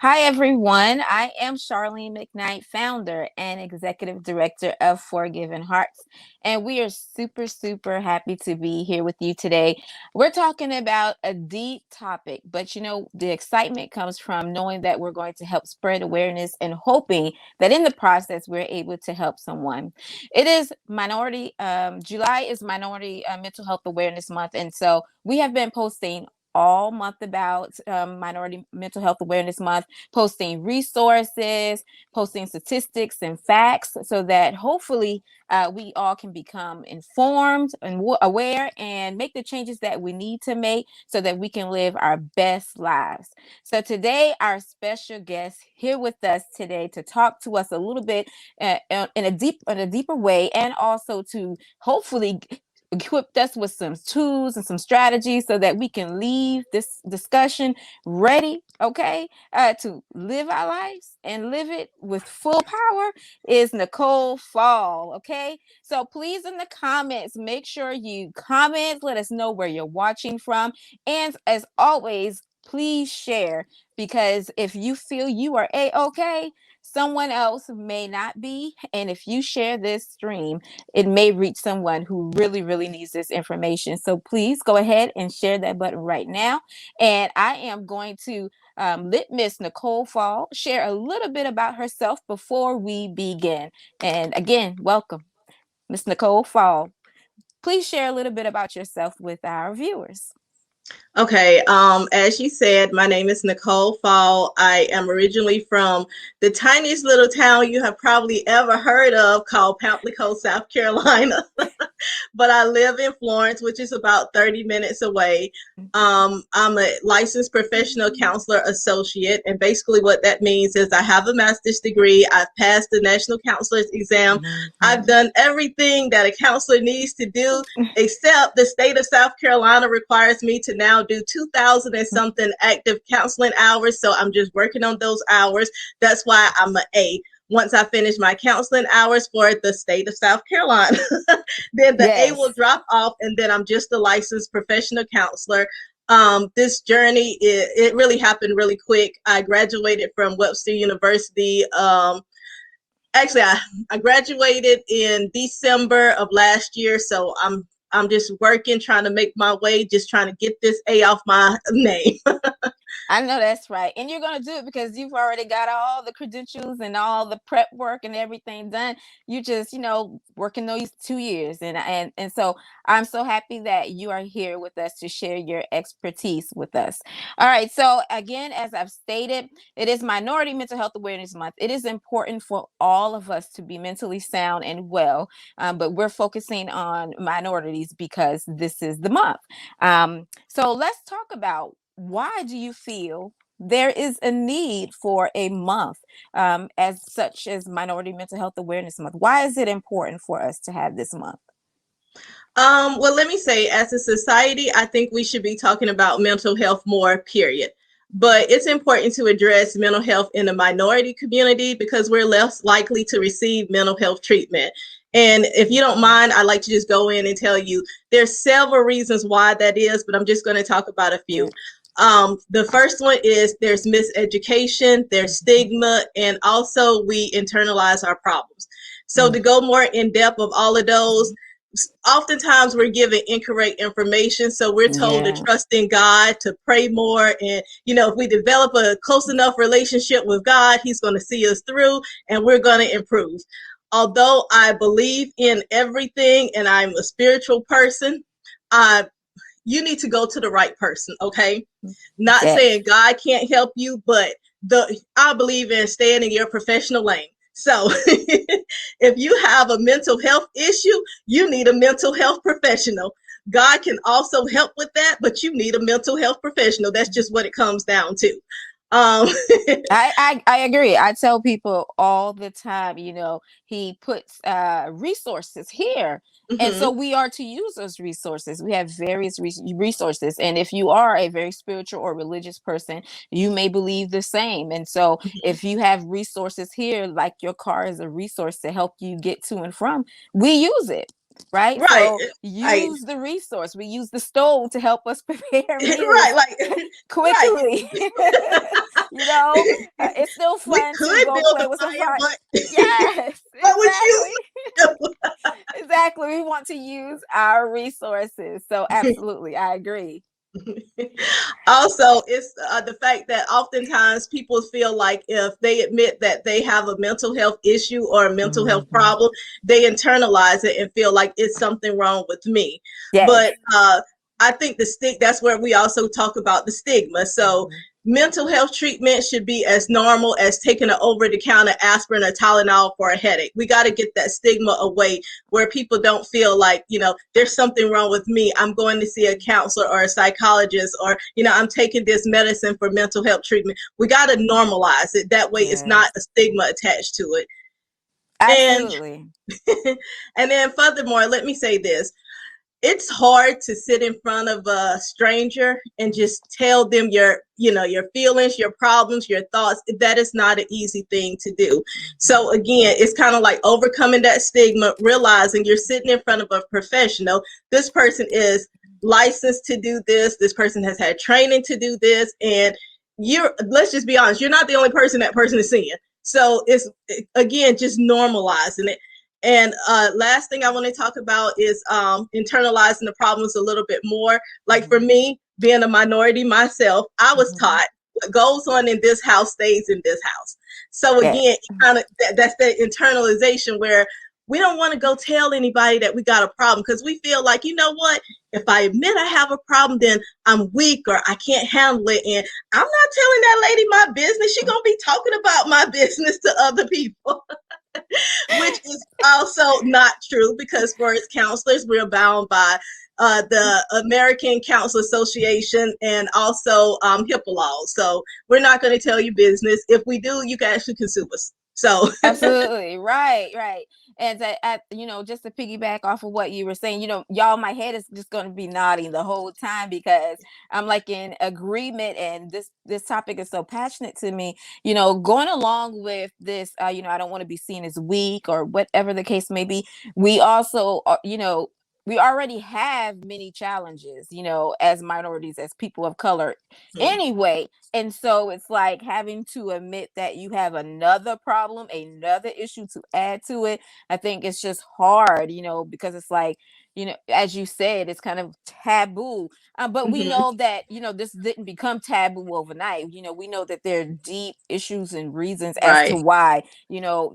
Hi, everyone. I am Charlene McKnight, founder and executive director of Forgiven Hearts. And we are super, super happy to be here with you today. We're talking about a deep topic, but the excitement comes from knowing that we're going to help spread awareness and hoping that in the process, we're able to help someone. It is July is Minority Mental Health Awareness Month. And so we have been posting all month about Minority Mental Health Awareness Month, posting resources, posting statistics and facts so that hopefully we all can become informed and aware and make the changes that we need to make so that we can live our best lives. So today, our special guest here with us today to talk to us a little bit in a deeper way, and also to hopefully equipped us with some tools and some strategies so that we can leave this discussion ready, okay, to live our lives and live it with full power is Nicole Fall, okay? So please in the comments, make sure you comment, let us know where you're watching from. And as always, please share, because if you feel you are A-okay, someone else may not be. And if you share this stream, it may reach someone who really, really needs this information. So please go ahead and share that button right now. And I am going to let Miss Nicole Fall share a little bit about herself before we begin. And again, welcome, Miss Nicole Fall. Please share a little bit about yourself with our viewers. Okay, as you said, my name is Nicole Fall. I am originally from the tiniest little town you have probably ever heard of called Pamplico, South Carolina. But I live in Florence, which is about 30 minutes away. I'm a licensed professional counselor associate, and basically what that means is I have a master's degree. I've passed the national counselor's exam. I've done everything that a counselor needs to do, except the state of South Carolina requires me to now do 2,000 and something active counseling hours. So I'm just working on those hours. That's why I'm an A. Once I finish my counseling hours for the state of South Carolina, then the A will drop off, and then I'm just a licensed professional counselor. This journey, it really happened really quick. I graduated from Webster University. Actually, I graduated in December of last year, so I'm just working, trying to make my way, just trying to get this A off my name. I know that's right. And you're going to do it because you've already got all the credentials and all the prep work and everything done. You just, working those 2 years. And so I'm so happy that you are here with us to share your expertise with us. All right. So again, as I've stated, it is Minority Mental Health Awareness Month. It is important for all of us to be mentally sound and well, but we're focusing on minorities because this is the month. So let's talk about, why do you feel there is a need for a month as such as Minority Mental Health Awareness Month? Why is it important for us to have this month? Well, let me say, as a society, I think we should be talking about mental health more, period. But it's important to address mental health in the minority community because we're less likely to receive mental health treatment. And if you don't mind, I'd like to just go in and tell you there's several reasons why that is, but I'm just going to talk about a few. The first one is there's miseducation, there's stigma, and also we internalize our problems. So to go more in depth of all of those, oftentimes we're given incorrect information. So we're told to trust in God, to pray more. And, if we develop a close enough relationship with God, he's going to see us through and we're going to improve. Although I believe in everything and I'm a spiritual person, you need to go to the right person, okay? Not saying God can't help you, but I believe in staying in your professional lane. So if you have a mental health issue, you need a mental health professional. God can also help with that, but you need a mental health professional. That's just what it comes down to. I agree. I tell people all the time, he puts resources here. And so we are to use those resources. We have various resources. And if you are a very spiritual or religious person, you may believe the same. And so if you have resources here, like your car is a resource to help you get to and from, we use it. Right. So use the resource. We use the stove to help us prepare meals quickly. You know, it's still We fun to could go build play the with some fire, fire. but Yes, what would you exactly. Exactly. We want to use our resources. So absolutely, I agree. also, it's the fact that oftentimes people feel like if they admit that they have a mental health issue or a mental health Mhm. problem, they internalize it and feel like it's something wrong with me. Yes. But I think that's where we also talk about the stigma. So Mhm. mental health treatment should be as normal as taking an over-the-counter aspirin or Tylenol for a headache. We got to get that stigma away where people don't feel like, there's something wrong with me. I'm going to see a counselor or a psychologist, or, I'm taking this medicine for mental health treatment. We got to normalize it. That way it's not Yes. a stigma attached to it. And Absolutely. and then furthermore, let me say this, it's hard to sit in front of a stranger and just tell them your feelings, your problems, your thoughts. That is not an easy thing to do. Mhm. So again, it's kind of like overcoming that stigma, realizing you're sitting in front of a professional. This person is licensed to do this. This person has had training to do this. And let's just be honest, you're not the only person that person is seeing. So it's, again, just normalizing it. And last thing I want to talk about is internalizing the problems a little bit more. Like for Mhm. me, being a minority myself, I was Mhm. taught what goes on in this house stays in this house. So Yes. again, that's the internalization where we don't want to go tell anybody that we got a problem because we feel like, you know what? If I admit I have a problem, then I'm weak or I can't handle it. And I'm not telling that lady my business. She's going to be talking about my business to other people. Which is also not true because for as counselors, we're bound by the American Council Association and also HIPAA laws. So we're not going to tell you business. If we do, you can actually sue us. So, Absolutely. Right, right. And just to piggyback off of what you were saying, y'all, my head is just going to be nodding the whole time because I'm like in agreement, and this topic is so passionate to me. Going along with this, I don't want to be seen as weak or whatever the case may be. We also, we already have many challenges, as minorities, as people of color anyway. And so it's like having to admit that you have another problem, another issue to add to it. I think it's just hard, because it's like, as you said, it's kind of taboo. But we mhm, know that, this didn't become taboo overnight. We know that there are deep issues and reasons as to right. why,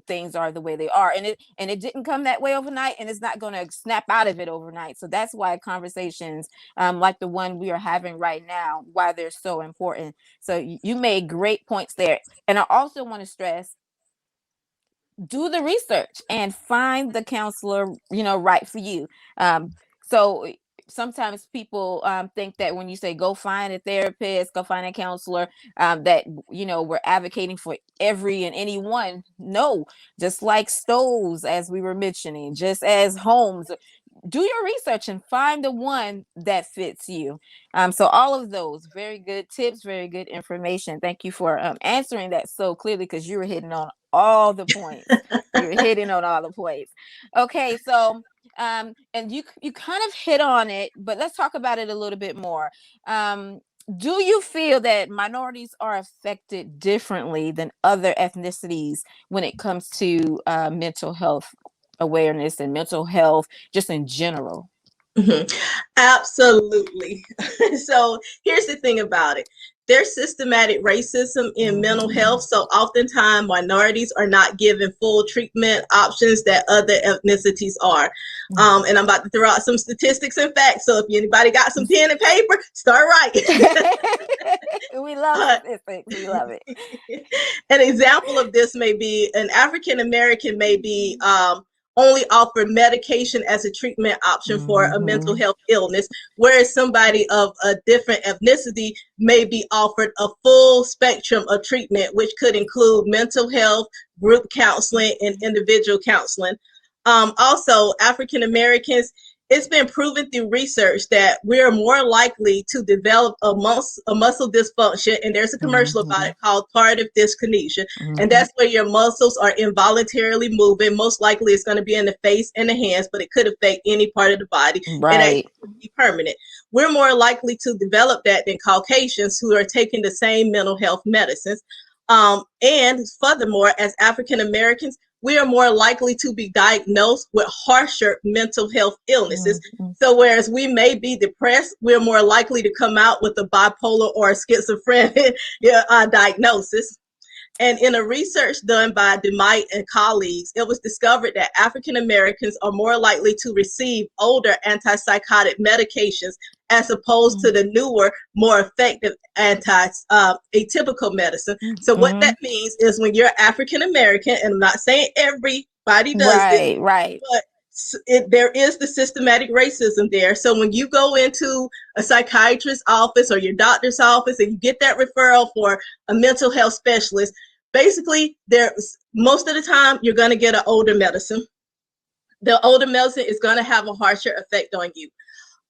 things are the way they are. And it didn't come that way overnight, and it's not going to snap out of it overnight. So that's why conversations like the one we are having right now, why they're so important. So you made great points there. And I also want to stress, do the research and find the counselor, right for you. So sometimes people think that when you say go find a therapist, go find a counselor, that, we're advocating for every and anyone. No, just like stoves, as we were mentioning, just as homes, do your research and find the one that fits you. So all of those very good tips, very good information. Thank you for answering that so clearly, because you were hitting on all the points. You're hitting on all the points. Okay, so and you kind of hit on it, but let's talk about it a little bit more. Um, do you feel that minorities are affected differently than other ethnicities when it comes to mental health awareness and mental health just in general? Mhm. Absolutely. So here's the thing about it. There's systematic racism in mental Mhm. health. So oftentimes minorities are not given full treatment options that other ethnicities are. And I'm about to throw out some statistics and facts. So if anybody got some pen and paper, start writing. We love But statistics. We love it. an example of this may be an African American may be only offered medication as a treatment option for a mental Mhm. health illness, whereas somebody of a different ethnicity may be offered a full spectrum of treatment, which could include mental health, group counseling, and individual counseling. Also, African Americans, it's been proven through research that we're more likely to develop a muscle dysfunction. And there's a commercial about Mm-hmm. it called tardive dyskinesia. And Mm-hmm. that's where your muscles are involuntarily moving. Most likely it's going to be in the face and the hands, but it could affect any part of the body. It Right. actually could be permanent. We're more likely to develop that than Caucasians who are taking the same mental health medicines. And furthermore, as African Americans, we are more likely to be diagnosed with harsher mental health illnesses. Mm-hmm. So, whereas we may be depressed, we're more likely to come out with a bipolar or a schizophrenic diagnosis. And in a research done by DeMite and colleagues, it was discovered that African Americans are more likely to receive older antipsychotic medications as opposed to the newer, more effective atypical medicine. So what Mm-hmm. that means is when you're African American, and I'm not saying everybody does this, Right. Right. but there is the systematic racism there. So when you go into a psychiatrist's office or your doctor's office and you get that referral for a mental health specialist, basically there's most of the time you're going to get an older medicine. The older medicine is going to have a harsher effect on you.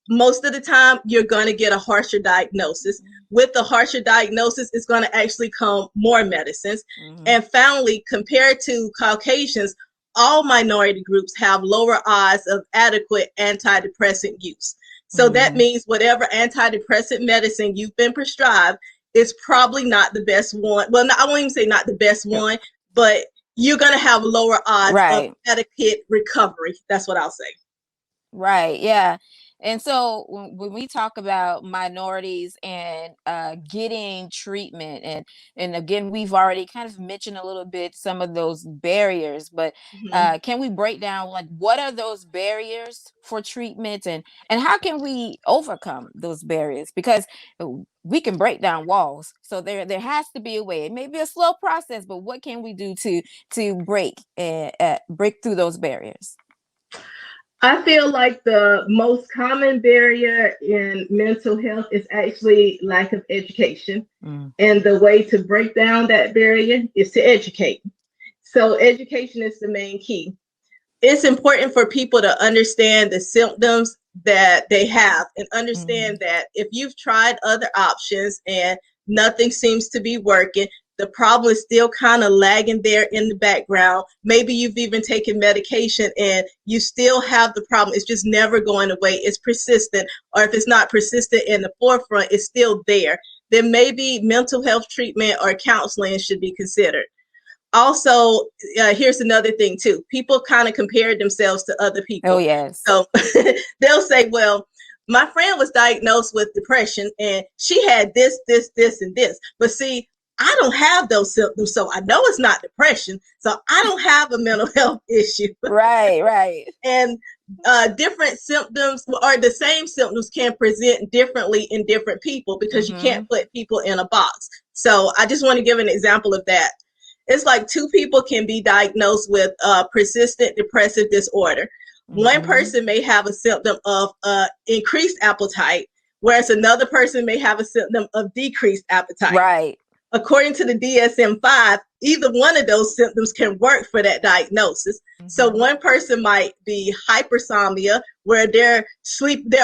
Most of the time you're going to get a harsher diagnosis. With the harsher diagnosis, it's going to actually come more medicines. Mm-hmm. And finally, compared to Caucasians, all minority groups have lower odds of adequate antidepressant use. So that Mm-hmm. means whatever antidepressant medicine you've been prescribed is probably not the best one. Well, I won't even say not the best one, but you're going to have lower odds of Right. adequate recovery. That's what I'll say. Right. Yeah. And so when we talk about minorities and getting treatment, and again, we've already kind of mentioned a little bit some of those barriers, but Mm-hmm. can we break down like what are those barriers for treatment, and how can we overcome those barriers? Because we can break down walls, so there has to be a way. It may be a slow process, but what can we do to break through those barriers? I feel like the most common barrier in mental health is actually lack of education. Mm. And the way to break down that barrier is to educate. So, education is the main key. It's important for people to understand the symptoms that they have and Mm-hmm. understand that if you've tried other options and nothing seems to be working, the problem is still kind of lagging there in the background. Maybe you've even taken medication and you still have the problem. It's just never going away. It's persistent. Or if it's not persistent in the forefront, it's still there. Then maybe mental health treatment or counseling should be considered. Also, here's another thing too. People kind of compare themselves to other Oh people. yes. So they'll say, well, my friend was diagnosed with depression and she had this, and this. But see, I don't have those symptoms, so I know it's not depression. So I don't have a mental health issue. Right, right. And different symptoms or the same symptoms can present differently in different people because you Mm-hmm. can't put people in a box. So I just want to give an example of that. It's like two people can be diagnosed with persistent depressive disorder. One Mm-hmm. person may have a symptom of increased appetite, whereas another person may have a symptom of decreased appetite. Right. According to the DSM-5, either one of those symptoms can work for that diagnosis. So Mm-hmm. one person might be hypersomnia, where they're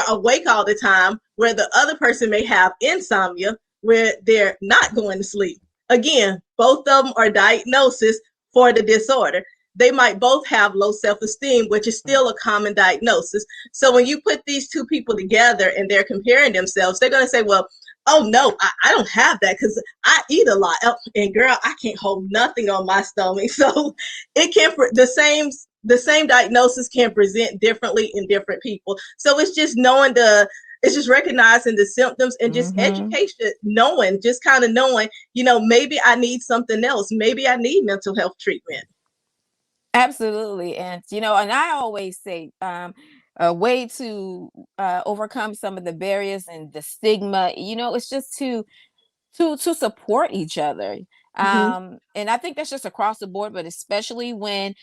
awake all the time, where the other person may have insomnia, where they're not going to sleep. Again, both of them are diagnoses for the disorder. They might both have low self-esteem, which is still a common diagnosis. So when you put these two people together and they're comparing themselves, they're going to say, well, oh no, I don't have that because I eat a lot. And girl, I can't hold nothing on my stomach. So it can the same diagnosis can present differently in different people. So it's just recognizing the symptoms and just Mm-hmm. education, knowing, just kind of knowing, maybe I need something else. Maybe I need mental health treatment. Absolutely. And and I always say a way to overcome some of the barriers and the stigma, it's just to support each other. Mhm. And I think that's just across the board, but especially when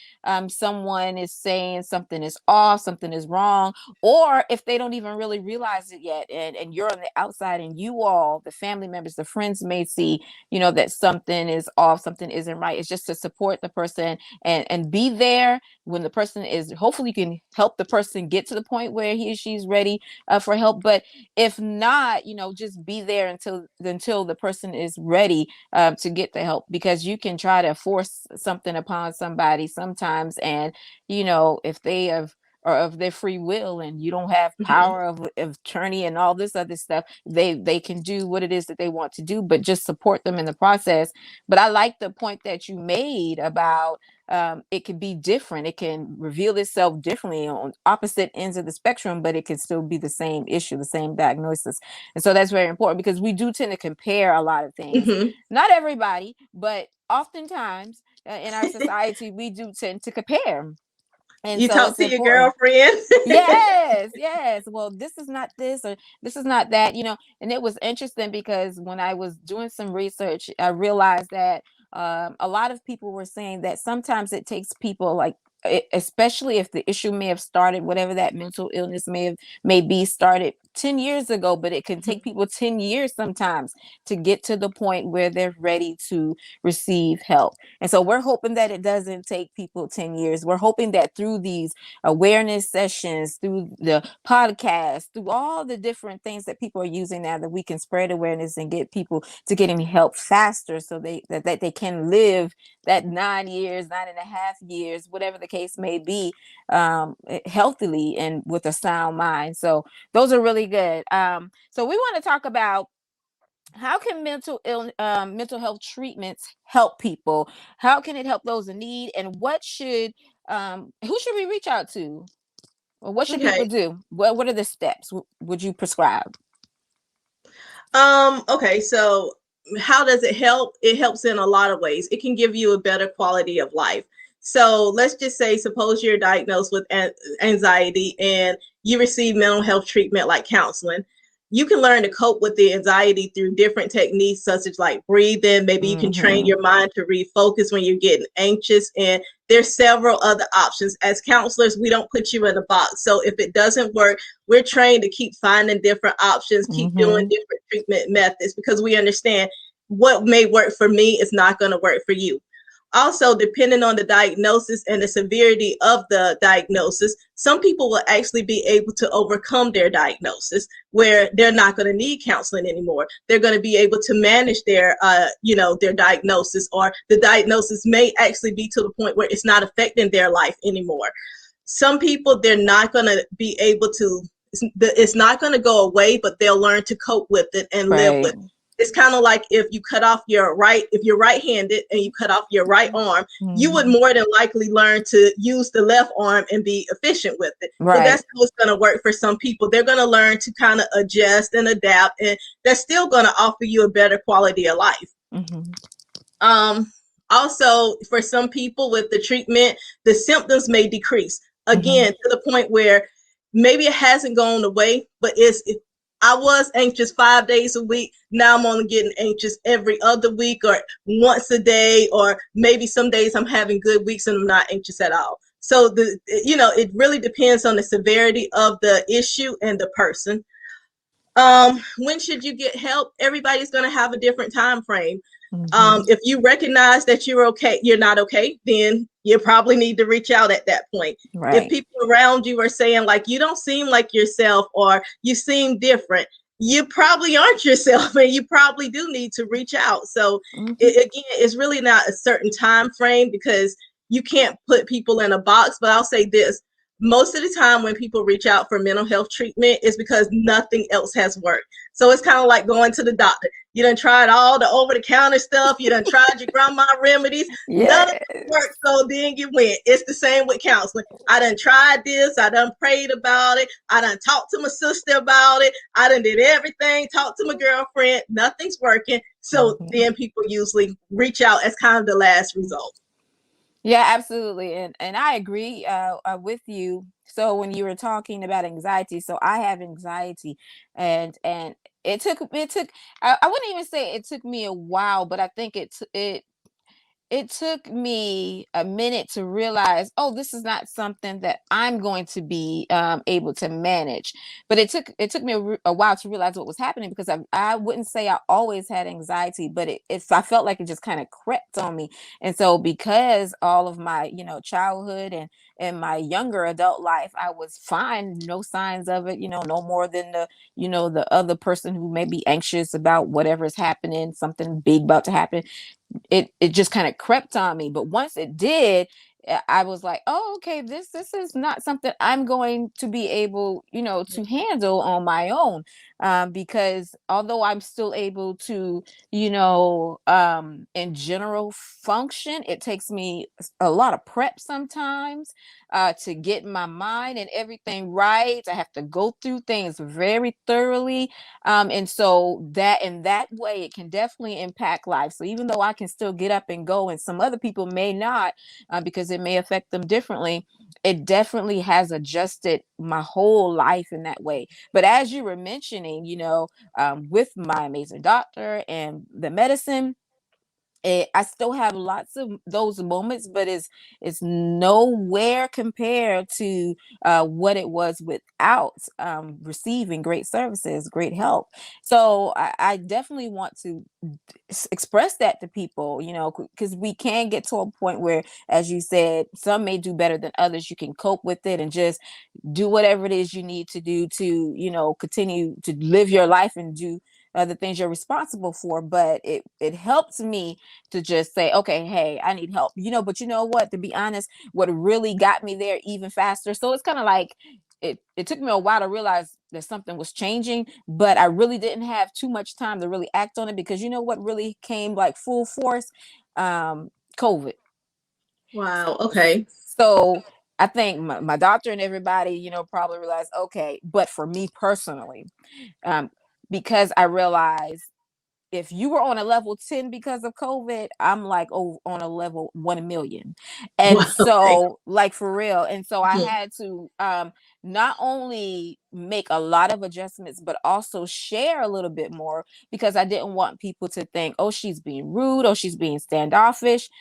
someone is saying something is off, something is wrong, or if they don't even really realize it yet, and you're on the outside, and you all, the family members, the friends may see, that something is off, something isn't right. It's just to support the person and be there when the person is, hopefully you can help the person get to the point where he or she's ready for help. But if not, just be there until the person is ready to get the help, because you can try to force something upon somebody sometimes, and if they have, or of their free will, and you don't have Mhm. power of attorney and all this other stuff, they can do what it is that they want to do, but just support them in the process. But I like the point that you made about it could be different. It can reveal itself differently on opposite ends of the spectrum, but it can still be the same issue, the same diagnosis. And so that's very important, because we do tend to compare a lot of things. Mhm. Not everybody, but oftentimes in our society, we do tend to compare. And You so talk it's to your important. girlfriend. Yes, yes. Well, this is not this, or this is not that, And it was interesting because when I was doing some research, I realized that a lot of people were saying that sometimes it takes people, like, especially if the issue may have started, whatever that mental illness may be, started 10 years ago, but it can take people 10 years sometimes to get to the point where they're ready to receive help. And so we're hoping that it doesn't take people 10 years. We're hoping that through these awareness sessions, through the podcast, through all the different things that people are using now, that we can spread awareness and get people to getting help faster, so that they can live that 9 years, 9.5 years, whatever the case may be, healthily and with a sound mind. So those are really good. So we want to talk about, how can mental health treatments help people? How can it help those in need? And who should we reach out to? Or what should people Okay. do? What are the steps would you prescribe? Okay, so how does it help? It helps in a lot of ways. It can give you a better quality of life. So let's just say, suppose you're diagnosed with anxiety and you receive mental health treatment like counseling. You can learn to cope with the anxiety through different techniques, such as like breathing. Maybe you can train Mm-hmm. your mind to refocus when you're getting anxious. And there's several other options. As counselors, we don't put you in a box. So if it doesn't work, we're trained to keep finding different options, keep doing Mm-hmm. different treatment methods, because we understand what may work for me is not going to work for you. Also, depending on the diagnosis and the severity of the diagnosis, some people will actually be able to overcome their diagnosis where they're not going to need counseling anymore. They're going to be able to manage their diagnosis, or the diagnosis may actually be to the point where it's not affecting their life anymore. Some people, they're not going to be able to, it's not going to go away, but they'll learn to cope with it and live with Right. it. It's kind of like if you cut off if you're right-handed and you cut off your right arm, you would Mm-hmm. more than likely learn to use the left arm and be efficient with it. Well, Right. that's how it's going to work for some people. They're going to learn to kind of adjust and adapt, and that's still going to offer you a better quality of life. Mm-hmm. Um, Also, for some people with the treatment, the symptoms may decrease Mm-hmm. again to the point where maybe it hasn't gone away, but I was anxious 5 days a week. Now I'm only getting anxious every other week or once a day, or maybe some days I'm having good weeks and I'm not anxious at all. So it really depends on the severity of the issue and the person. When should you get help? Everybody's going to have a different time frame. Mm-hmm. If you recognize that you're not okay, then you probably need to reach out at that point. If Right. people around you are saying like you don't seem like yourself or you seem different, you probably aren't yourself, and you probably do need to reach out. So Mm-hmm. again, it's really not a certain time frame, because you can't put people in a box. But I'll say this: most of the time when people reach out for mental health treatment is because nothing else has worked. So it's kind of like going to the doctor. You done tried all the over the counter stuff. You done tried your grandma remedies. None of it Yes. worked. So then you went. It's the same with counseling. I done tried this. I done prayed about it. I done talked to my sister about it. I done did everything. Talked to my girlfriend. Nothing's working. So Mm-hmm. then people usually reach out as kind of the last result. Yeah, absolutely. And I agree with you. So when you were talking about anxiety, so I have anxiety, and it took I wouldn't even say it took me a while, but I think it took me a minute to realize, oh, this is not something that I'm going to be able to manage. But it took me a while to realize what was happening, because I wouldn't say I always had anxiety, but I felt like it just kind of crept on me. And so because all of my childhood and my younger adult life, I was fine, no signs of it, no more than the other person who may be anxious about whatever's happening, something big about to happen. It just kind of crept on me. But once it did, I was like, oh, okay, this is not something I'm going to be able, to handle on my own. Because although I'm still able to, in general function, it takes me a lot of prep sometimes to get my mind and everything right. I have to go through things very thoroughly. And so that in that way, it can definitely impact life. So even though I can still get up and go, and some other people may not, because it may affect them differently, it definitely has adjusted my whole life in that way. But as you were mentioning, with my amazing doctor and the medicine, I still have lots of those moments, but it's nowhere compared to what it was without receiving great services, great help. So I definitely want to express that to people, because we can get to a point where, as you said, some may do better than others. You can cope with it and just do whatever it is you need to do to, continue to live your life and do the things you're responsible for. But it helps me to just say, okay, hey, I need help, but you know what, to be honest, what really got me there even faster, so it's kind of like it took me a while to realize that something was changing, but I really didn't have too much time to really act on it, because you know what really came like full force? COVID. Wow. Okay. So I think my doctor and everybody, probably realized, okay, but for me personally, um, because I realized if you were on a level 10 because of COVID, I'm like, oh, on a level 1 million. And Wow. Okay. so, like, for real. And so I Mhm. had to not only make a lot of adjustments, but also share a little bit more, because I didn't want people to think, oh, she's being rude, or she's being standoffish.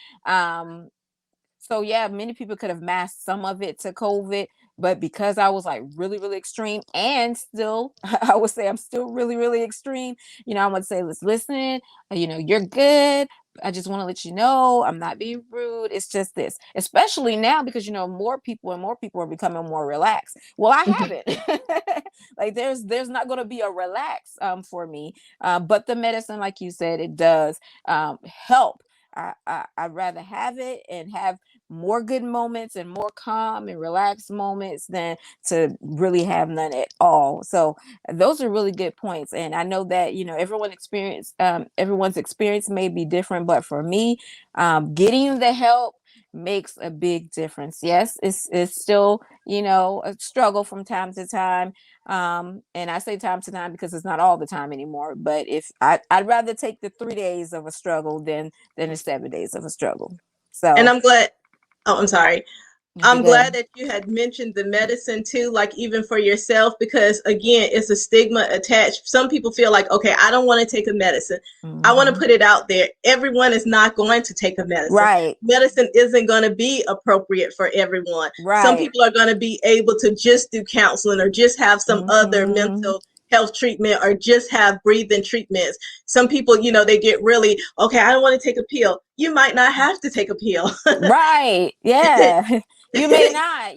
So yeah, many people could have masked some of it to COVID, but because I was like really, really extreme, and still, I would say I'm still really, really extreme. I would say, let's listen. You're good. I just want to let you know I'm not being rude. It's just this, especially now, because more people and more people are becoming more relaxed. Well, I Mhm. haven't. Like there's not going to be a relax for me, but the medicine, like you said, it does help. I'd rather have it and have more good moments and more calm and relaxed moments than to really have none at all. So those are really good points. And I know that, everyone's experience may be different, but for me, getting the help makes a big difference. Yes, it's still, a struggle from time to time. And I say time to time because it's not all the time anymore. But if I'd rather take the 3 days of a struggle than the 7 days of a struggle. And So I'm glad. Oh, I'm sorry. you're I'm glad good. that you had mentioned the medicine too, like even for yourself, because again, it's a stigma attached. Some people feel like, okay, I don't want to take a medicine. I want to Hmm. put it out there. Everyone is not going to take a medicine. Right, Medicine isn't going to be appropriate for everyone. Some right. people are going to be able to just do counseling or just have some other Hmm. mental health treatment or just have breathing treatments. Some people, they get really, okay, I don't want to take a pill. You might not have to take a pill. Right. Yeah. You may not,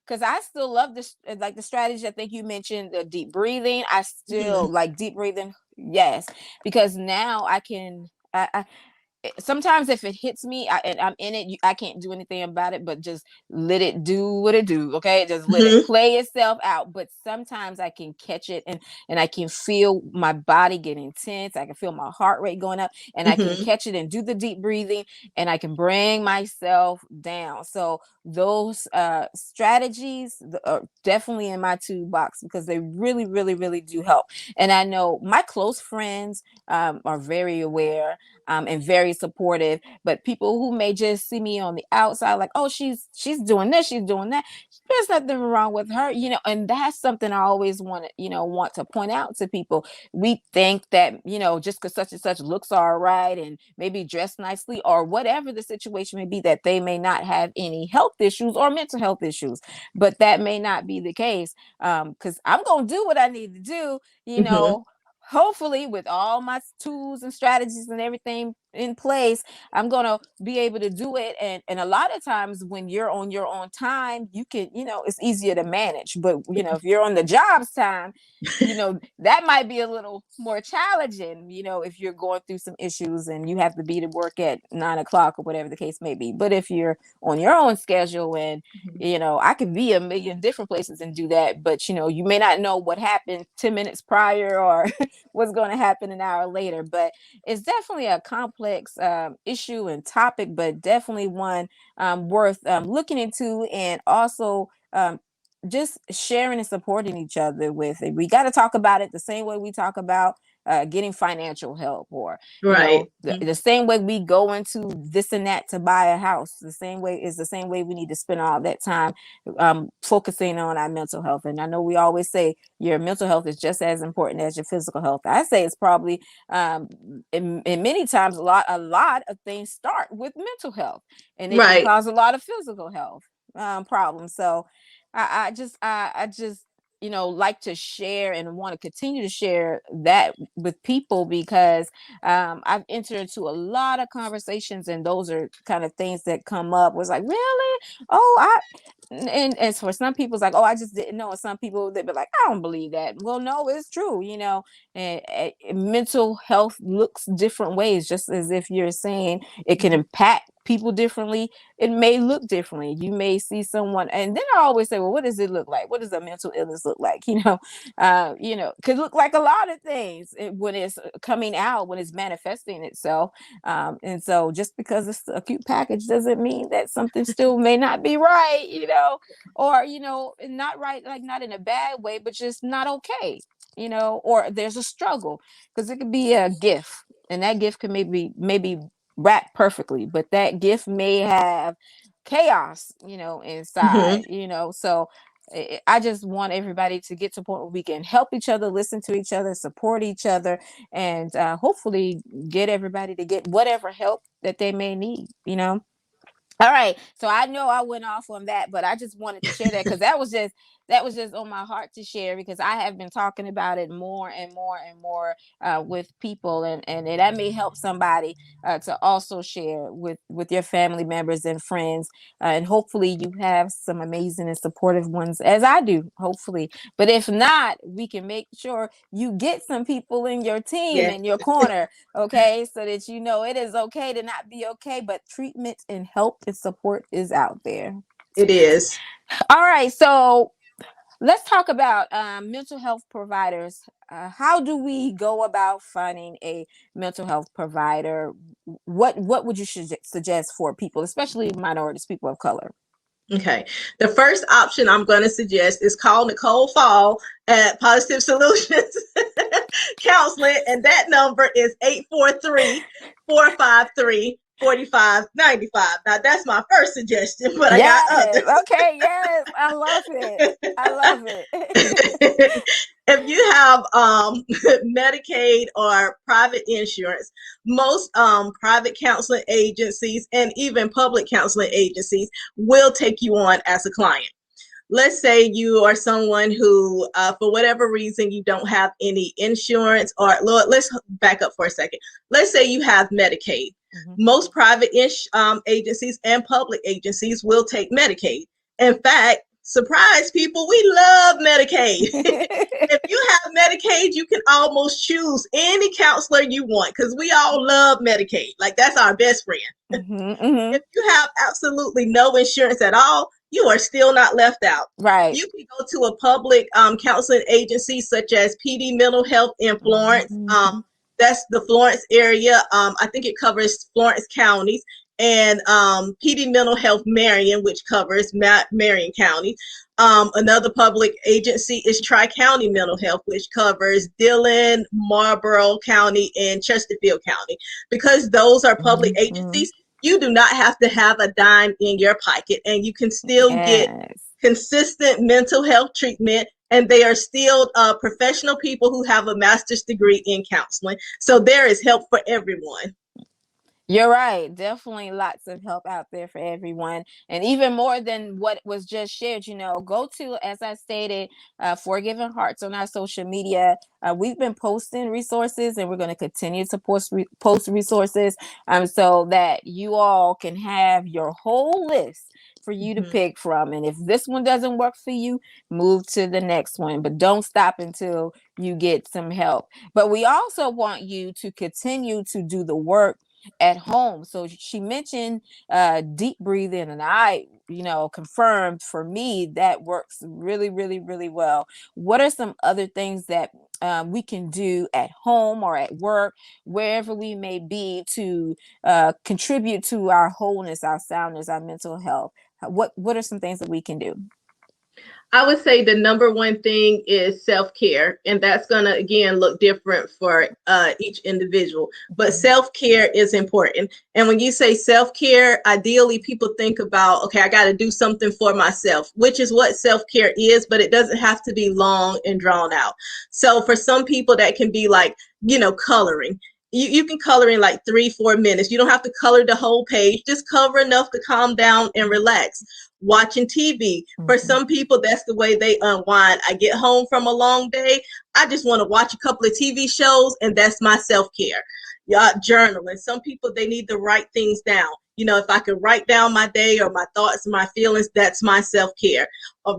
because I still love this, like the strategy. I think you mentioned the deep breathing. I still Mhm, like deep breathing. Yes, because now I can. Sometimes if it hits me and I'm in it, I can't do anything about it, but just let it do what it do. Okay, just let it mhm, play itself out. But sometimes I can catch it, and I can feel my body getting tense. I can feel my heart rate going up, and I can mhm. catch it and do the deep breathing, and I can bring myself down. So those strategies are definitely in my toolbox, because they really, really, really do help. And I know my close friends are very aware, and very very supportive, but people who may just see me on the outside, like, oh, she's doing this, she's doing that. There's nothing wrong with her, and that's something I always want to point out to people. We think that, just because such and such looks all right and maybe dressed nicely or whatever the situation may be, that they may not have any health issues or mental health issues. But that may not be the case. Because I'm going to do what I need to do, Mhm. hopefully with all my tools and strategies and everything in place. I'm going to be able to do it. And a lot of times when you're on your own time, you can, it's easier to manage. But, if you're on the job's time, that might be a little more challenging, if you're going through some issues and you have to be to work at 9 o'clock or whatever the case may be. But if you're on your own schedule and, Mhm. I could be a million different places and do that, but, you may not know what happened 10 minutes prior or what's going to happen an hour later. But it's definitely a complex issue and topic, but definitely one worth looking into, and also just sharing and supporting each other with it. We got to talk about it the same way we talk about getting financial help, or Right. the same way we go into this and that to buy a house. The same way we need to spend all that time focusing on our mental health. And I know we always say your mental health is just as important as your physical health. I say it's probably in many times a lot of things start with mental health, and it can Right. cause a lot of physical health problems. So I just like to share and want to continue to share that with people, because I've entered into a lot of conversations, and those are kind of things that come up was like, really? Oh, and for some people it's like, oh, I just didn't know. And some people they'd be like, I don't believe that. Well, no, it's true. And mental health looks different ways, just as if you're saying it can Mhm. impact people differently. It may look differently. You may see someone, and then I always say, well, what does it look like? What does a mental illness look like? Could look like a lot of things when it's coming out, when it's manifesting itself. And so just because it's a cute package doesn't mean that something still may not be right, or, not right, like not in a bad way, but just not okay, or there's a struggle, because it could be a gift, and that gift can maybe wrapped perfectly, but that gift may have chaos, inside, Mhm. so I just want everybody to get to a point where we can help each other, listen to each other, support each other, and hopefully get everybody to get whatever help that they may need. All right. So I know I went off on that, but I just wanted to share that because that was just on my heart to share, because I have been talking about it more and more and more with people, and that may help somebody to also share with your family members and friends, and hopefully you have some amazing and supportive ones, as I do, hopefully. But if not, we can make sure you get some people in your team, Yes, in your corner, okay, so that it is okay to not be okay, but treatment and help and support is out there. it is. All right, so let's talk about mental health providers. How do we go about finding a mental health provider? What would you suggest for people, especially minorities, people of color? Okay. The first option I'm going to suggest is call Nicole Fall at Positive Solutions Counseling, and that number is 843-453-4595. Now, that's my first suggestion, but I got Yes. others. Okay. Yes. I love it. I love it. If you have Medicaid or private insurance, most private counseling agencies and even public counseling agencies will take you on as a client. Let's say you are someone who, for whatever reason, you don't have any insurance, or Lord, let's back up for a second. Let's say you have Medicaid. Mhm. Most private agencies and public agencies will take Medicaid. In fact, surprise people, we love Medicaid. If you have Medicaid, you can almost choose any counselor you want because we all love Medicaid. Like, that's our best friend. Mhm. Mhm. If you have absolutely no insurance at all, you are still not left out. Right. You can go to a public counseling agency such as PD Mental Health in Florence. Mhm. That's the Florence area. I think it covers Florence counties, and PD Mental Health Marion, which covers Marion County. Another public agency is Tri-County Mental Health, which covers Dillon, Marlborough County, and Chesterfield County. Because those are public Mhm. agencies, you do not have to have a dime in your pocket, and you can still get Yes. consistent mental health treatment. And they are still professional people who have a master's degree in counseling. So there is help for everyone. You're right. Definitely lots of help out there for everyone. And even more than what was just shared, go to, as I stated, Forgiving Hearts on our social media. We've been posting resources and we're going to continue to post resources so that you all can have your whole list for you to Mm-hmm. pick from. And if this one doesn't work for you, move to the next one. But don't stop until you get some help. But we also want you to continue to do the work at home. So she mentioned deep breathing, and I, confirmed for me that works really, really, really well. What are some other things that we can do at home or at work, wherever we may be, to contribute to our wholeness, our soundness, our mental health? What are some things that we can do? I would say the number one thing is self care, and that's going to again look different for each individual. But self care is important. And when you say self care, ideally people think about, okay, I got to do something for myself, which is what self care is, but it doesn't have to be long and drawn out. So for some people, that can be like, coloring. You can color in like 3-4 minutes. You don't have to color the whole page, just cover enough to calm down and relax. Watching TV. For Mhm. some people, that's the way they unwind. I get home from a long day. I just want to watch a couple of TV shows, and that's my self care. Journaling. Some people, they need to write things down. If I could write down my day or my thoughts and my feelings, that's my self care.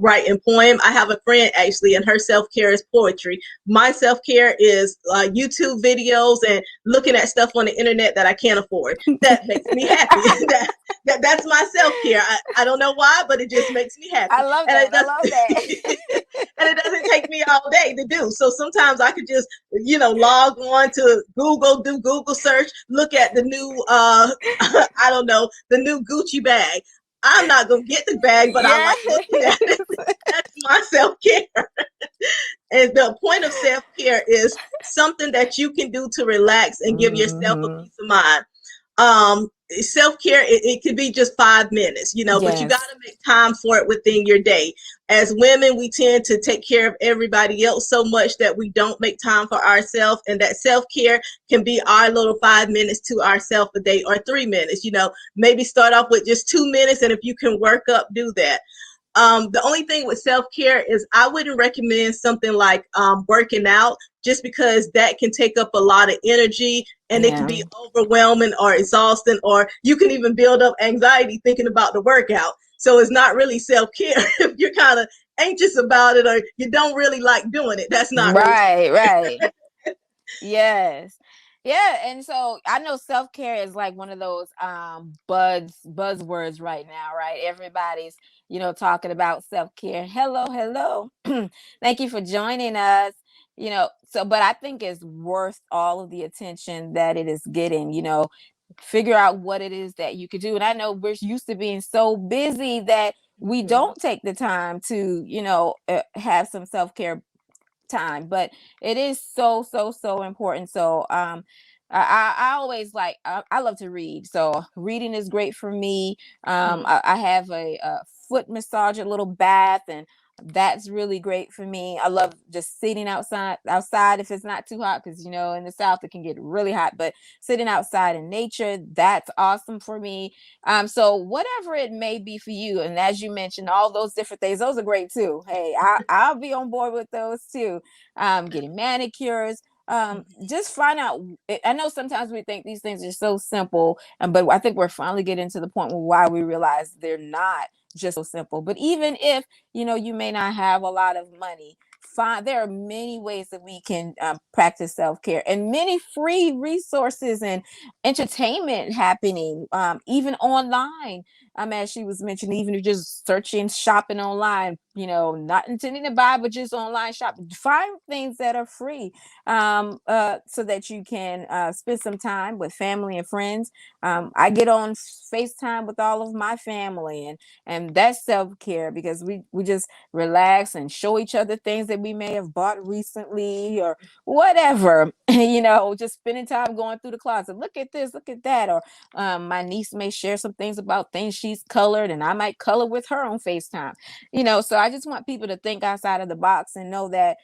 Writing poem. I have a friend actually, and her self care is poetry. My self care is YouTube videos and looking at stuff on the internet that I can't afford. That makes me happy. That's my self care. I don't know why, but it just makes me I happy, love and it that. I does. love that. And it doesn't take me all day to do. So sometimes I could just, log on to Google, do Google search, look at the new, I don't know, the new Gucci bag. I'm not gonna get the bag, but I Yeah. like looking at it. That's my self care. And the point of self care is something that you can do to relax and give yourself a Hmm. peace of mind. Self-care, it could be just 5 minutes, but you got Yes. to make time for it within your day. As women, we tend to take care of everybody else so much that we don't make time for ourselves, and that self-care can be our little 5 minutes to ourselves a day, or 3 minutes. Maybe start off with just 2 minutes, and if you can work up, do that. The only thing with self care is I wouldn't recommend something like working out, just because that can take up a lot of energy, and it can Yeah. be overwhelming or exhausting, or you can even build up anxiety thinking about the workout. So it's not really self care if you're kind of anxious about it or you don't really like doing it. That's not really self Right, care. right. Yes. Yeah, and so I know self-care is like one of those buzzwords right now, right? Everybody's, talking about self-care. Hello, hello. Thank you for joining us. But I think it's worth all of the attention that it is getting, figure out what it is that you could do. And I know we're used to being so busy that we Mhm. don't take the time to, have some self-care time, but it is so, so, so important. So I always I love to read, so reading is great for me. Mhm. I have a foot massage, a little bath, and that's really great for me. I love just sitting outside if it's not too hot, because in the south it can get really hot, but sitting outside in nature, that's awesome for me. So whatever it may be for you, and as you mentioned, all those different things, those are great too. Hey, I'll be on board with those too. Getting manicures. Just find out. I know sometimes we think these things are so simple, but I think we're finally getting to the point where why we realize they're not just so simple. But even if you may not have a lot of money, there are many ways that we can practice self-care, and many free resources and entertainment happening, even online. as she was mentioning, even if just searching, shopping online, not intending to buy, but just online shopping, find things that are free, so that you can spend some time with family and friends. I get on FaceTime with all of my family, and that's self-care, because we just relax and show each other things that we may have bought recently or whatever. Just spending time going through the closet. Look at this, look at that. Or my niece may share some things about things she's colored, and I might color with her on FaceTime. So I just want people to think outside of the box and know that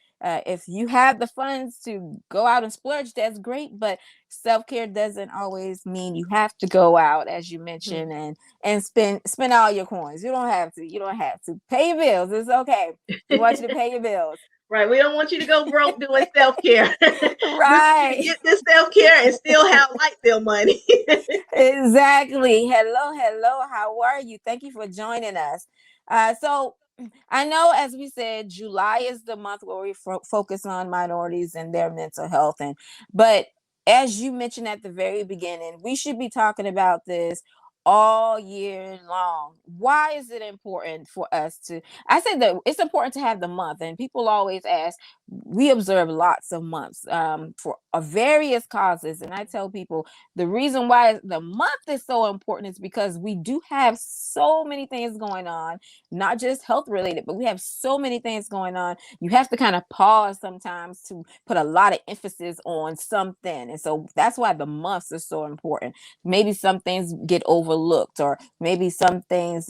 if you have the funds to go out and splurge, that's great. But self-care doesn't always mean you have to go out, as you mentioned, and spend all your coins. You don't have to pay your bills. It's okay. We want you to pay your bills. Right. We don't want you to go broke doing self-care. We want you to Right. get this self-care and still have light bill money. Exactly. Hello, hello. How are you? Thank you for joining us. So I know, as we said, July is the month where we focus on minorities and their mental health, but as you mentioned at the very beginning, we should be talking about this all year long. Why is it important for us to? I said that it's important to have the month, and people always ask. We observe lots of months for various causes, and I tell people the reason why the month is so important is because we do have so many things going on, not just health related, but we have so many things going on. You have to kind of pause sometimes to put a lot of emphasis on something. And so that's why the months are so important. Maybe some things get overlooked, or maybe some things,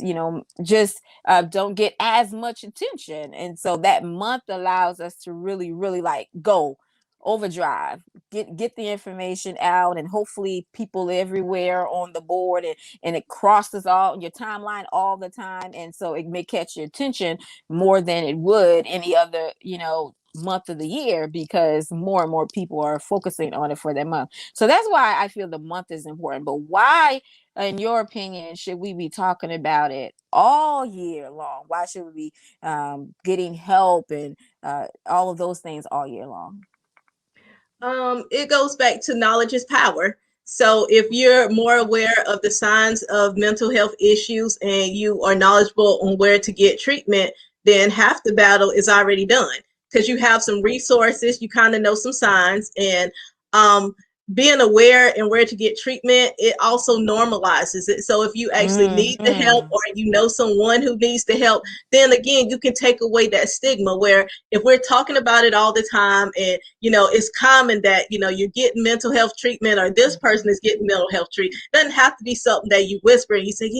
just don't get as much attention. And so that month allows us to really, really like go overdrive, get the information out, and hopefully people everywhere on the board, and it crosses all your timeline all the time, and so it may catch your attention more than it would any other month of the year, because more and more people are focusing on it for that month. So that's why I feel the month is important. But why, in your opinion, should we be talking about it all year long? Why should we be getting help and all of those things all year long? It goes back to knowledge is power. So if you're more aware of the signs of mental health issues and you are knowledgeable on where to get treatment, then half the battle is already done, because you have some resources, you kind of know some signs, and um, being aware and where to get treatment, it also normalizes it. So if you actually need the help, Mm-hmm. or you know someone who needs the help, then again, you can take away that stigma, where if we're talking about it all the time, and it's common that you're getting mental health treatment, or this person is getting mental health treatment. It doesn't have to be something that you whisper and you say,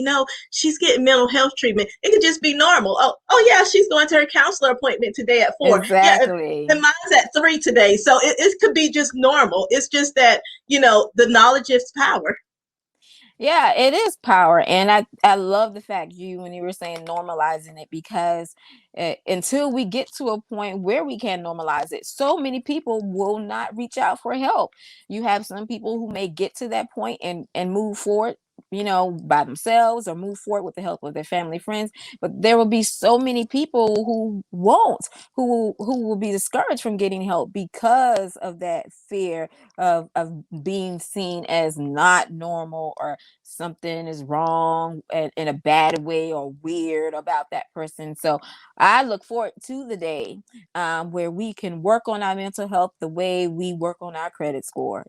she's getting mental health treatment. It could just be normal. Oh yeah, she's going to her counselor appointment today at 4. Yeah, Exactly. and mine's at 3 today. So it could be just normal. It's just that the knowledge is power. Yeah, it is power. And I love the fact when you were saying normalizing it, because until we get to a point where we can normalize it, so many people will not reach out for help. You have some people who may get to that point and move forward, by themselves, or move forward with the help of their family, friends. But there will be so many people who won't, who will be discouraged from getting help because of that fear of being seen as not normal, or something is wrong in a bad way or weird about that person. So I look forward to the day where we can work on our mental health the way we work on our credit score.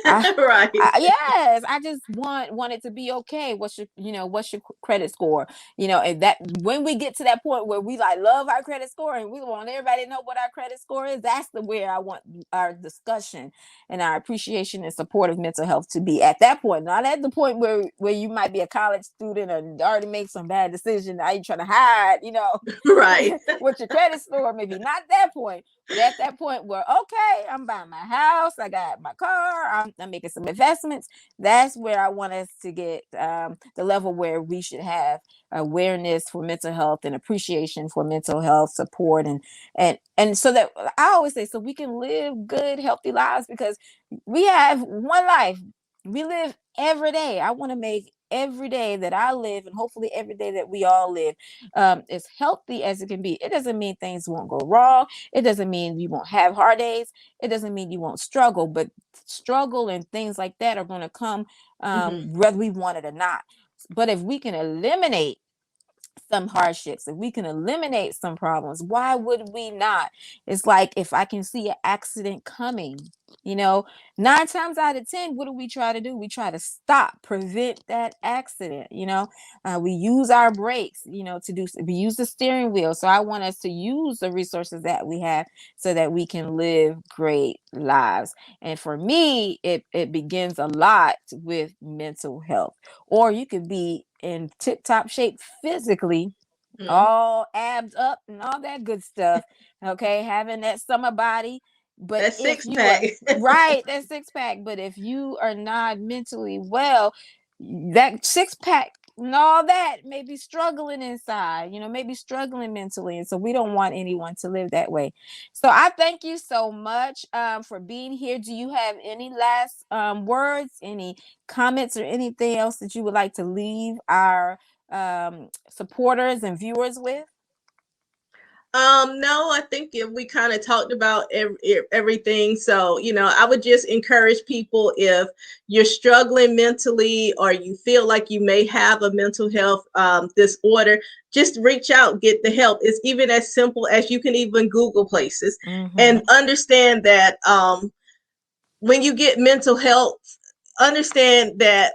I, Right. yes, I just want it to be okay. What's your credit score? And that when we get to that point where we like love our credit score and we want everybody to know what our credit score is, that's the where I want our discussion and our appreciation and support of mental health to be, at that point, not at the point where you might be a college student and already make some bad decision. Now you're trying to hide, Right. what your credit score, maybe not that point, but at that point where, okay, I'm buying my house, I got my car, I'm making some investments. That's where I want us to get the level where we should have awareness for mental health and appreciation for mental health support, and so that I always say, so we can live good, healthy lives, because we have one life. We live every day. I want to make every day that I live, and hopefully every day that we all live, as healthy as it can be. It doesn't mean things won't go wrong. It doesn't mean you won't have hard days. It doesn't mean you won't struggle, but struggle and things like that are going to come Hmm. whether we want it or not. But if we can eliminate some hardships, if we can eliminate some problems, why would we not? It's like if I can see an accident coming, you know, 9 times out of 10, what do we try to do? We try to stop, prevent that accident. We use our brakes, we use the steering wheel. So I want us to use the resources that we have so that we can live great lives. And for me, it begins a lot with mental health. Or you could be in tip top shape physically, Mhm. all abs up and all that good stuff. Okay, having that summer body. But That if six you are pack. right, that six pack, but if you are not mentally well, that six pack and all that may be struggling inside, maybe struggling mentally. And so we don't want anyone to live that way. So I thank you so much for being here. Do you have any last words, any comments, or anything else that you would like to leave our supporters and viewers with? No, I think if we kind of talked about everything. So, I would just encourage people, if you're struggling mentally or you feel like you may have a mental health disorder, just reach out, get the help. It's even as simple as you can even Google places Mm-hmm. and understand that when you get mental health, understand that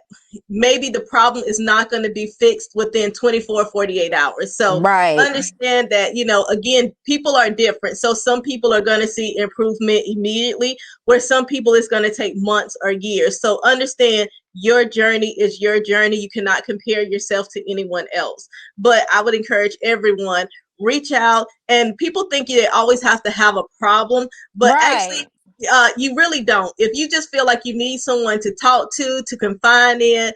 maybe the problem is not going to be fixed within 24 48 hours. So Right. understand that, again, people are different. So some people are going to see improvement immediately, where some people it's going to take months or years. So understand your journey is your journey. You cannot compare yourself to anyone else. But I would encourage everyone, reach out. And people think you always have to have a problem, but actually Right. you really don't. If you just feel like you need someone to talk to confine in,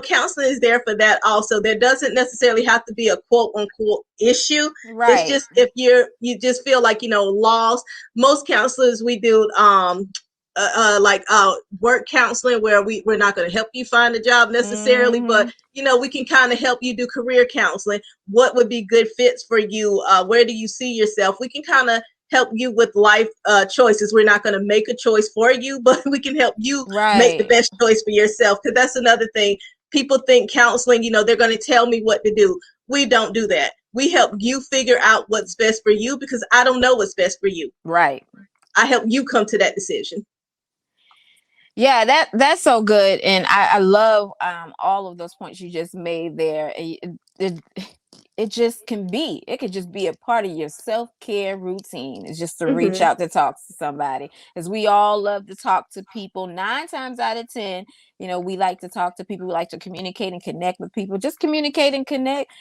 counseling is there for that also. There doesn't necessarily have to be a quote unquote issue. It's Right. just if you just feel like, lost. Most counselors, we do like work counseling, where we're not going to help you find a job necessarily, but Mm-hmm. we can kind of help you do career counseling. What would be good fits for you? Where do you see yourself? We can kind of help you with life choices. We're not going to make a choice for you, but we can help you make the Right. best choice for yourself. Because that's another thing. People think counseling, they're going to tell me what to do. We don't do that. We help you figure out what's best for you, because I don't know what's best for you. Right. I help you come to that decision. Yeah, that's so good, and I love all of those points you just made there. It just can be, it could just be a part of your self-care routine. It's just to reach Hmm. out to talk to somebody, because we all love to talk to people. 9 times out of 10, we like to talk to people. We like to communicate and connect with people. Just communicate and connect,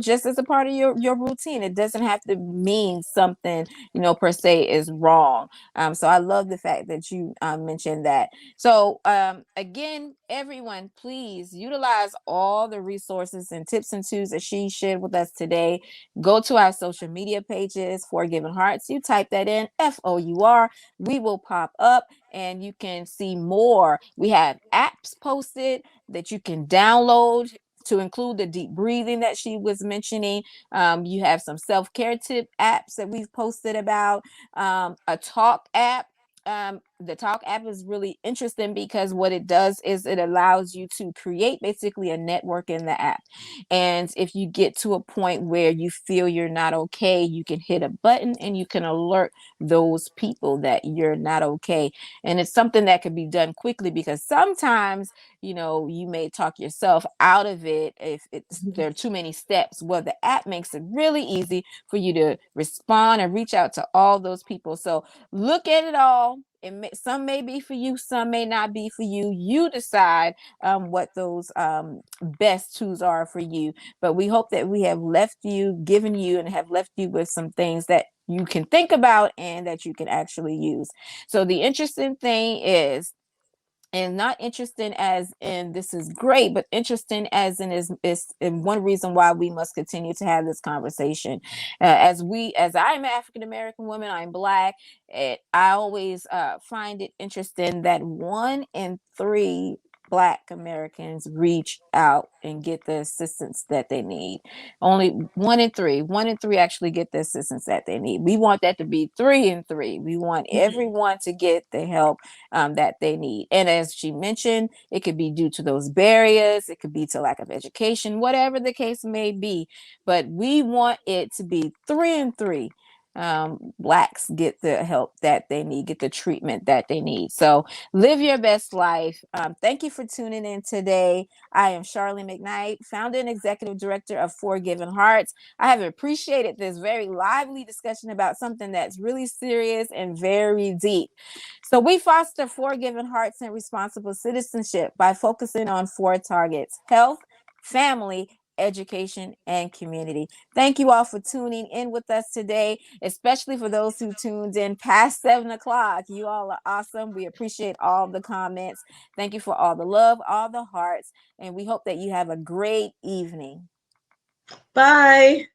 just as a part of your routine. It doesn't have to mean something, per se is wrong. So I love the fact that you mentioned that. So, again, everyone, please utilize all the resources and tips and tools that she shared with us today. Go to our social media pages, Forgiving Hearts. You type that in, FOUR. We will pop up and you can see more. We have apps posted that you can download to include the deep breathing that she was mentioning. You have some self-care tip apps that we've posted about, a talk app. The talk app is really interesting because what it does is it allows you to create basically a network in the app. And if you get to a point where you feel you're not okay, you can hit a button and you can alert those people that you're not okay. And it's something that can be done quickly, because sometimes, you may talk yourself out of it if there are too many steps. Well, the app makes it really easy for you to respond and reach out to all those people. So look at it all. Some may be for you, some may not be for you. You decide what those best tools are for you. But we hope that we have left you, given you, and have left you with some things that you can think about and that you can actually use. So the interesting thing is, and not interesting as in this is great, but interesting as in is in one reason why we must continue to have this conversation. As I'm an African American woman, I'm Black. I always find it interesting that 1 in 3 Black Americans reach out and get the assistance that they need. Only 1 in 3 actually get the assistance that they need. We want that to be 3 in 3. We want Mhm. everyone to get the help that they need. And as she mentioned, it could be due to those barriers, it could be to lack of education, whatever the case may be. But we want it to be 3 in 3. Blacks get the help that they need, get the treatment that they need. So live your best life. Thank you for tuning in today. I am Charlene McKnight, founder and executive director of Forgiven Hearts. I have appreciated this very lively discussion about something that's really serious and very deep. So we foster forgiving hearts and responsible citizenship by focusing on 4 targets: health, family, education, and community. Thank you all for tuning in with us today, especially for those who tuned in past 7 o'clock. You all are awesome. We appreciate all the comments. Thank you for all the love, all the hearts, and we hope that you have a great evening. Bye.